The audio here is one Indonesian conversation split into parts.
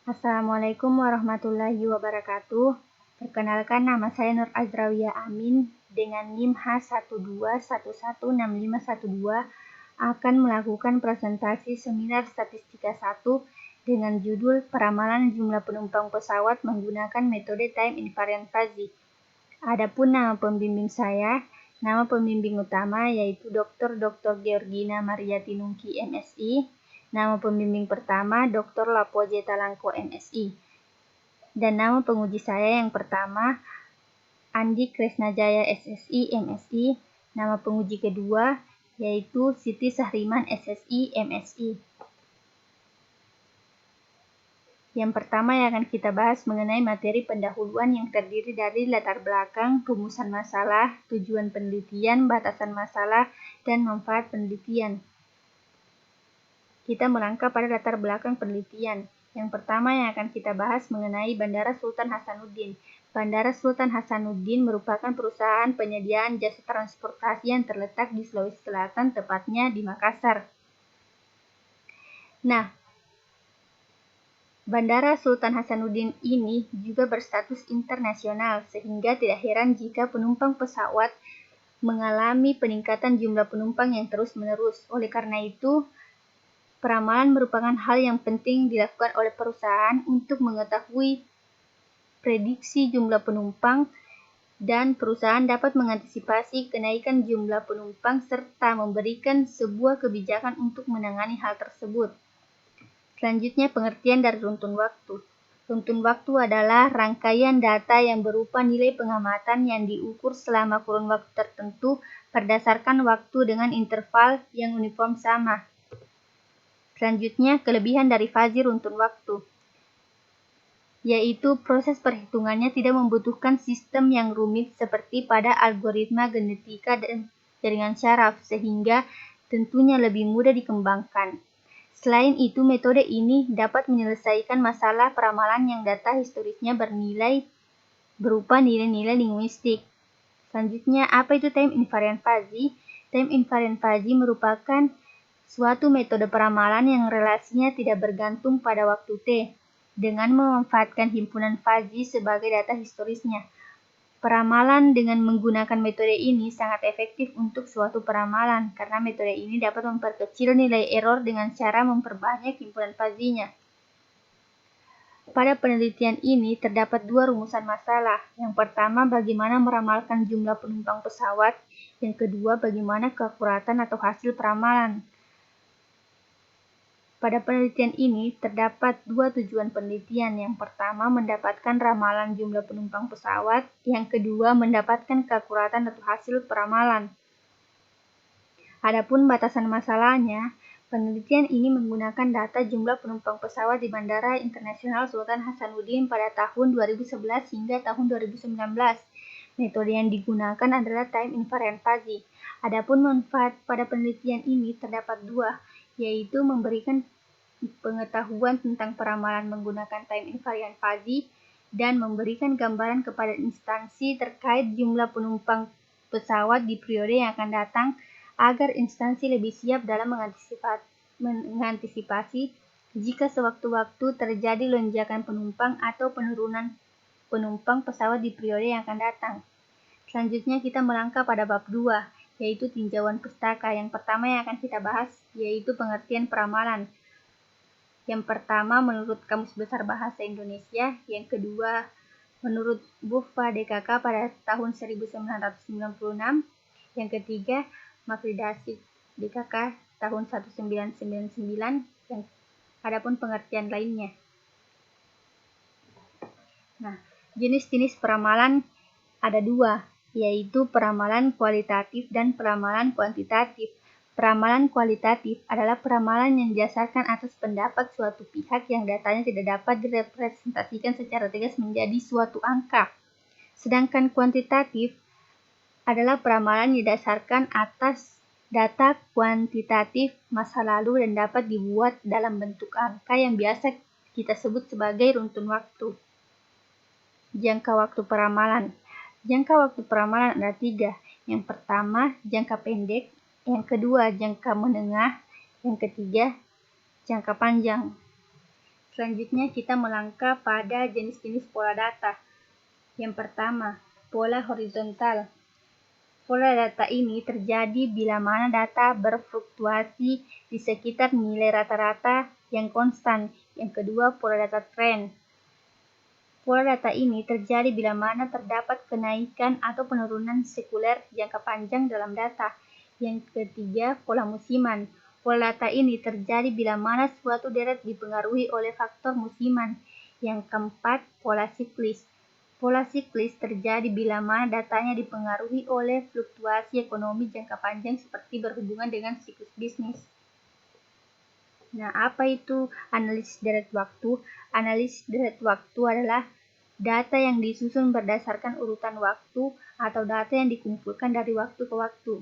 Assalamualaikum warahmatullahi wabarakatuh. Perkenalkan, nama saya Nur Azrawiyah Amin dengan NIM H12116512 akan melakukan presentasi seminar statistika 1 dengan judul Peramalan jumlah penumpang pesawat menggunakan metode time invariant fuzzy. Adapun nama pembimbing saya, nama pembimbing utama yaitu Dr. Georgina Mariati Nungki, MSI. Nama pembimbing pertama Dr. Lapoje Talangko, MSI. Dan nama penguji saya yang pertama Andi Kresnajaya, SSI, MSI. Nama penguji kedua yaitu Siti Sahriman, SSI, MSI. Yang pertama yang akan kita bahas mengenai materi pendahuluan yang terdiri dari latar belakang, rumusan masalah, tujuan penelitian, batasan masalah, dan manfaat penelitian. Kita melangkah pada latar belakang penelitian. Yang pertama yang akan kita bahas mengenai Bandara Sultan Hasanuddin. Bandara Sultan Hasanuddin merupakan perusahaan penyediaan jasa transportasi yang terletak di Sulawesi Selatan, tepatnya di Makassar. Nah, Bandara Sultan Hasanuddin ini juga berstatus internasional, sehingga tidak heran jika penumpang pesawat mengalami peningkatan jumlah penumpang yang terus-menerus. Oleh karena itu, peramalan merupakan hal yang penting dilakukan oleh perusahaan untuk mengetahui prediksi jumlah penumpang, dan perusahaan dapat mengantisipasi kenaikan jumlah penumpang serta memberikan sebuah kebijakan untuk menangani hal tersebut. Selanjutnya, pengertian dari runtun waktu. Runtun waktu adalah rangkaian data yang berupa nilai pengamatan yang diukur selama kurun waktu tertentu berdasarkan waktu dengan interval yang uniform sama. Selanjutnya, kelebihan dari fuzzy runtun waktu, yaitu proses perhitungannya tidak membutuhkan sistem yang rumit seperti pada algoritma genetika dan jaringan syaraf, sehingga tentunya lebih mudah dikembangkan. Selain itu, metode ini dapat menyelesaikan masalah peramalan yang data historisnya bernilai berupa nilai-nilai linguistik. Selanjutnya, apa itu time invariant fuzzy? Time invariant fuzzy merupakan suatu metode peramalan yang relasinya tidak bergantung pada waktu T, dengan memanfaatkan himpunan fuzzy sebagai data historisnya. Peramalan dengan menggunakan metode ini sangat efektif untuk suatu peramalan, karena metode ini dapat memperkecil nilai error dengan cara memperbanyak himpunan fuzzy-nya. Pada penelitian ini terdapat dua rumusan masalah. Yang pertama, bagaimana meramalkan jumlah penumpang pesawat. Yang kedua, bagaimana keakuratan atau hasil peramalan. Pada penelitian ini terdapat dua tujuan penelitian. Yang pertama, mendapatkan ramalan jumlah penumpang pesawat. Yang kedua, mendapatkan keakuratan atau hasil peramalan. Adapun batasan masalahnya, penelitian ini menggunakan data jumlah penumpang pesawat di Bandara Internasional Sultan Hasanuddin pada tahun 2011 hingga tahun 2019. Metode yang digunakan adalah time invariant fuzzy. Adapun manfaat pada penelitian ini terdapat dua, yaitu memberikan pengetahuan tentang peramalan menggunakan time invariant fuzzy dan memberikan gambaran kepada instansi terkait jumlah penumpang pesawat di periode yang akan datang agar instansi lebih siap dalam mengantisipasi jika sewaktu-waktu terjadi lonjakan penumpang atau penurunan penumpang pesawat di periode yang akan datang. Selanjutnya kita melangkah pada bab 2, yaitu tinjauan pustaka. Yang pertama yang akan kita bahas yaitu pengertian peramalan. Yang pertama menurut Kamus Besar Bahasa Indonesia, yang kedua menurut Buffa DKK pada tahun 1996, yang ketiga Makridasik DKK tahun 1999, yang adapun pengertian lainnya. Nah, jenis-jenis peramalan ada dua, yaitu peramalan kualitatif dan peramalan kuantitatif. Peramalan kualitatif adalah peramalan yang didasarkan atas pendapat suatu pihak yang datanya tidak dapat direpresentasikan secara tegas menjadi suatu angka. Sedangkan kuantitatif adalah peramalan yang didasarkan atas data kuantitatif masa lalu dan dapat dibuat dalam bentuk angka yang biasa kita sebut sebagai runtun waktu. Jangka waktu peramalan. Jangka waktu peramalan ada 3. Yang pertama, jangka pendek. Yang kedua, jangka menengah. Yang ketiga, jangka panjang. Selanjutnya kita melangkah pada jenis-jenis pola data. Yang pertama, pola horizontal. Pola data ini terjadi bila mana data berfluktuasi di sekitar nilai rata-rata yang konstan. Yang kedua, pola data trend. Pola data ini terjadi bila mana terdapat kenaikan atau penurunan sekuler jangka panjang dalam data. Yang ketiga, pola musiman. Pola data ini terjadi bila mana suatu deret dipengaruhi oleh faktor musiman. Yang keempat, pola siklis. Pola siklis terjadi bila mana datanya dipengaruhi oleh fluktuasi ekonomi jangka panjang seperti berhubungan dengan siklus bisnis. Nah, apa itu analisis deret waktu? Analisis deret waktu adalah data yang disusun berdasarkan urutan waktu atau data yang dikumpulkan dari waktu ke waktu.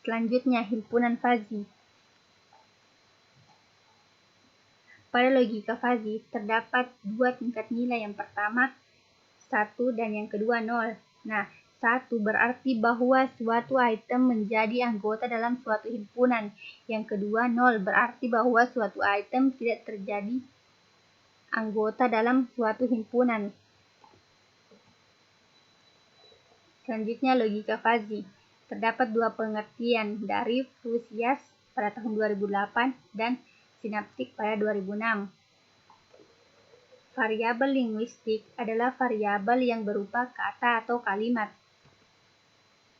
Selanjutnya, himpunan fazi. Pada logika fazi, terdapat dua tingkat nilai. Yang pertama, 1 dan yang kedua 0. Nah, 1 berarti bahwa suatu item menjadi anggota dalam suatu himpunan. Yang kedua, 0 berarti bahwa suatu item tidak terjadi anggota dalam suatu himpunan. Selanjutnya, logika fazi. Terdapat dua pengertian dari Flusius pada tahun 2008 dan Synaptic pada 2006. Variabel linguistik adalah variabel yang berupa kata atau kalimat.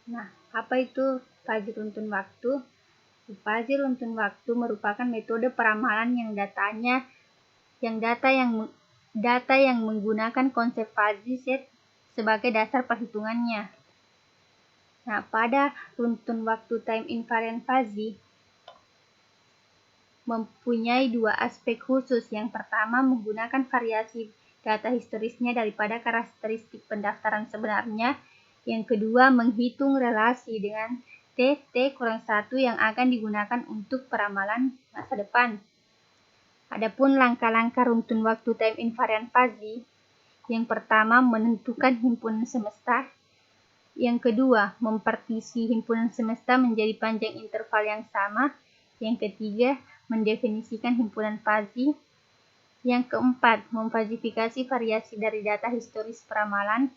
Nah, apa itu fazi runtun waktu? Fazi runtun waktu merupakan metode peramalan data yang menggunakan konsep fazi set sebagai dasar perhitungannya. Nah, pada runtun waktu time invariant fazi mempunyai dua aspek khusus. Yang pertama, menggunakan variasi data historisnya daripada karakteristik pendaftaran sebenarnya. Yang kedua, menghitung relasi dengan T-1 yang akan digunakan untuk peramalan masa depan. Adapun langkah-langkah runtun waktu time invariant fazi, yang pertama, menentukan himpunan semesta. Yang kedua, mempartisi himpunan semesta menjadi panjang interval yang sama. Yang ketiga, mendefinisikan himpunan fazi. Yang keempat, memfazifikasi variasi dari data historis peramalan.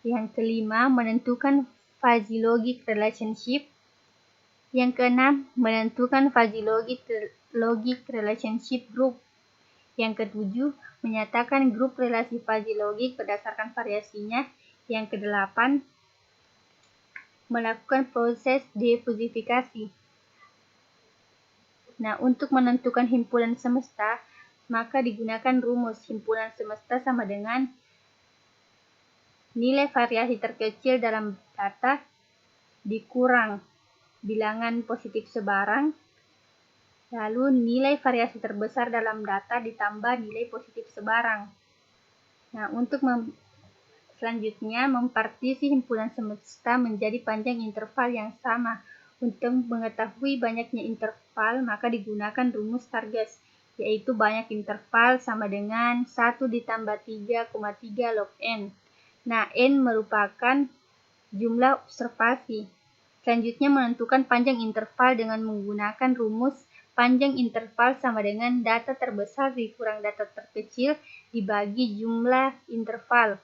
Yang kelima, menentukan fuzzy logic relationship. Yang keenam, menentukan fuzzy logic relationship group. Yang ketujuh, menyatakan grup relasi fuzzy logic berdasarkan variasinya. Yang kedelapan, melakukan proses defusifikasi. Nah, untuk menentukan himpunan semesta, maka digunakan rumus himpunan semesta sama dengan nilai variasi terkecil dalam data dikurang bilangan positif sebarang, lalu nilai variasi terbesar dalam data ditambah nilai positif sebarang. Nah, selanjutnya, mempartisi himpunan semesta menjadi panjang interval yang sama. Untuk mengetahui banyaknya interval, maka digunakan rumus Targes, yaitu banyak interval sama dengan 1 ditambah 3,3 log n. Nah, n merupakan jumlah observasi. Selanjutnya, menentukan panjang interval dengan menggunakan rumus panjang interval sama dengan data terbesar dikurang data terkecil dibagi jumlah interval,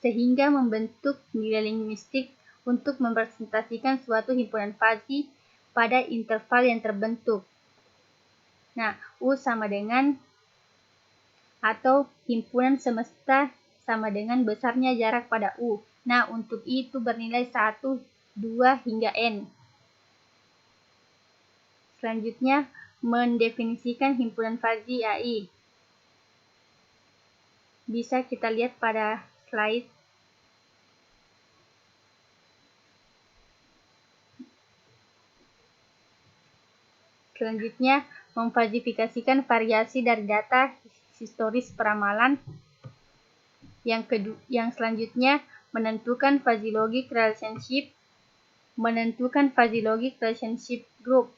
sehingga membentuk nilai linguistik untuk merepresentasikan suatu himpunan fazi pada interval yang terbentuk. Nah, U sama dengan atau himpunan semesta sama dengan besarnya jarak pada U. Nah, untuk I itu bernilai 1, 2, hingga N. Selanjutnya, mendefinisikan himpunan fazi AI. Bisa kita lihat pada slide. Selanjutnya, memfazifikasikan variasi dari data historis peramalan. Yang selanjutnya, menentukan fuzzy logic relationship, menentukan fuzzy logic relationship group.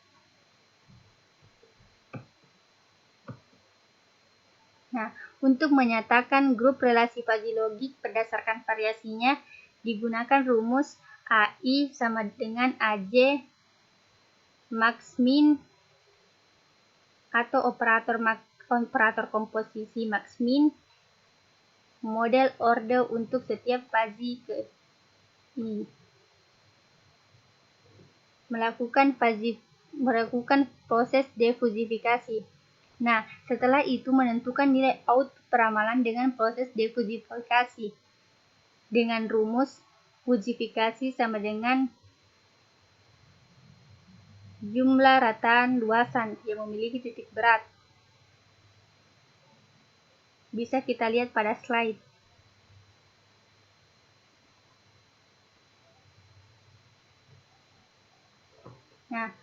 Nah, untuk menyatakan grup relasi fuzzy logic berdasarkan variasinya, digunakan rumus AI sama dengan AJ max min atau operator komposisi max-min, model orde untuk setiap fase ke I. Melakukan proses defusifikasi. Nah, setelah itu menentukan nilai output peramalan dengan proses defusifikasi. Dengan rumus fusifikasi sama dengan jumlah rataan luasan yang memiliki titik berat. Bisa kita lihat pada slide. Nah,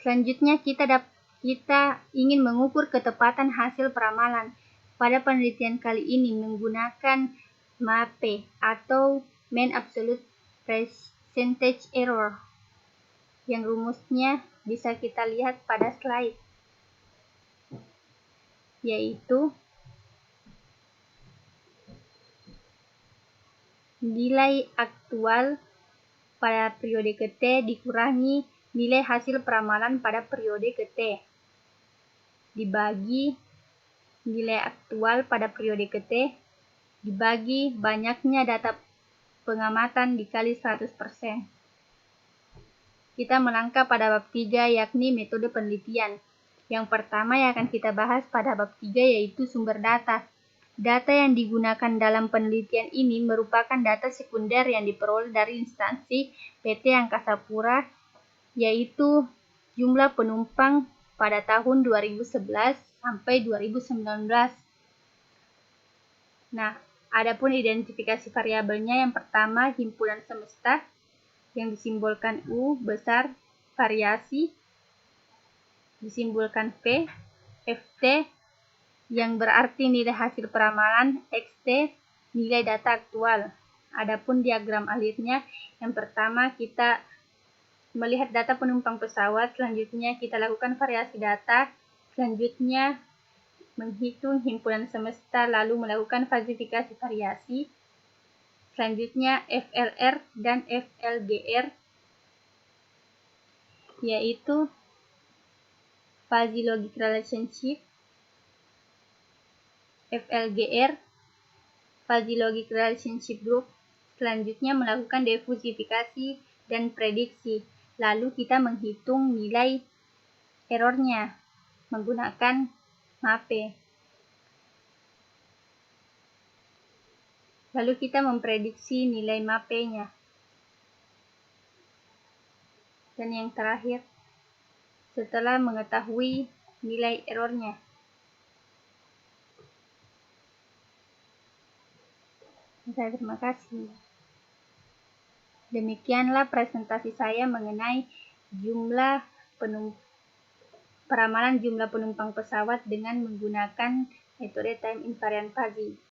selanjutnya kita ingin mengukur ketepatan hasil peramalan. Pada penelitian kali ini menggunakan MAPE atau Mean Absolute Percentage Error, yang rumusnya bisa kita lihat pada slide, yaitu nilai aktual pada periode ke T dikurangi nilai hasil peramalan pada periode ke T dibagi nilai aktual pada periode ke T dibagi banyaknya data pengamatan dikali 100%. Kita melangkah pada bab 3, yakni metode penelitian. Yang pertama yang akan kita bahas pada bab 3 yaitu sumber data. Data yang digunakan dalam penelitian ini merupakan data sekunder yang diperoleh dari instansi PT Angkasa Pura, yaitu jumlah penumpang pada tahun 2011 sampai 2019. Nah, adapun identifikasi variabelnya yang pertama himpunan semesta yang disimbolkan U besar, variasi disimbolkan V, FT yang berarti nilai hasil peramalan, XT nilai data aktual. Adapun diagram alirnya, yang pertama kita melihat data penumpang pesawat, selanjutnya kita lakukan variasi data, selanjutnya menghitung himpunan semesta, lalu melakukan falsifikasi variasi, selanjutnya FLR dan FLGR, yaitu Fuzzy Logic Relationship, FLGR, Fuzzy Logic Relationship Group. Selanjutnya melakukan defusifikasi dan prediksi. Lalu kita menghitung nilai errornya menggunakan MAPE. Lalu kita memprediksi nilai MAPE-nya. Dan yang terakhir, setelah mengetahui nilai errornya, terima kasih. Demikianlah presentasi saya mengenai peramalan jumlah penumpang pesawat dengan menggunakan metode time invariant fuzzy.